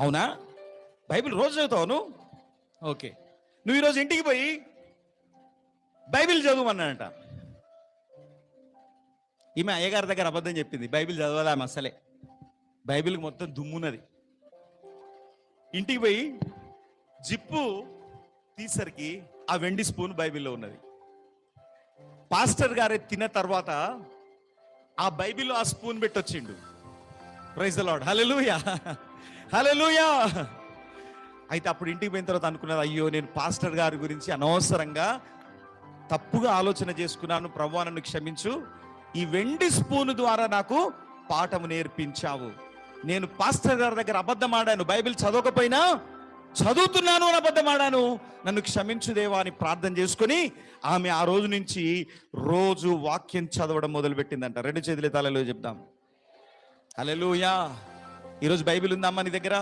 అవునా? బైబిల్ రోజు చదువుతావు నువ్వు? ఓకే. నువ్వు ఈరోజు ఇంటికి పోయి బైబిల్ చదువుమన్నాడంట. ఈమె అయ్యగారి దగ్గర అబద్ధం చెప్పింది, బైబిల్ చదవాలి ఆమె అసలే. బైబిల్కి మొత్తం దుమ్మున్నది. ఇంటికి పోయి జిప్పు తీసరికి ఆ వెండి స్పూన్ బైబిల్లో ఉన్నది. పాస్టర్ గారే తిన్న తర్వాత ఆ బైబిల్లో ఆ స్పూన్ పెట్టొచ్చిండు. ప్రైజ్ ద లార్డ్, హల్లెలూయా, హల్లెలూయా. అయితే అప్పుడు ఇంటికి పోయిన తర్వాత అనుకున్నది, అయ్యో నేను పాస్టర్ గారి గురించి అనవసరంగా తప్పుగా ఆలోచన చేసుకున్నాను, ప్రభువా నన్ను క్షమించు, ఈ వెండి స్పూన్ ద్వారా నాకు పాఠము నేర్పించావు. నేను పాస్టర్ గారి దగ్గర అబద్ధం ఆడాను, బైబిల్ చదవకపోయినా చదువుతున్నాను అని అబద్ధం ఆడాను, నన్ను క్షమించు దేవా అని ప్రార్థన చేసుకుని ఆమె ఆ రోజు నుంచి రోజు వాక్యం చదవడం మొదలుపెట్టిందంట. రెండు చేతులు హల్లెలూయా చెప్దాం. హల్లెలూయా. ఈరోజు బైబిల్ ఉందమ్మా నీ దగ్గర?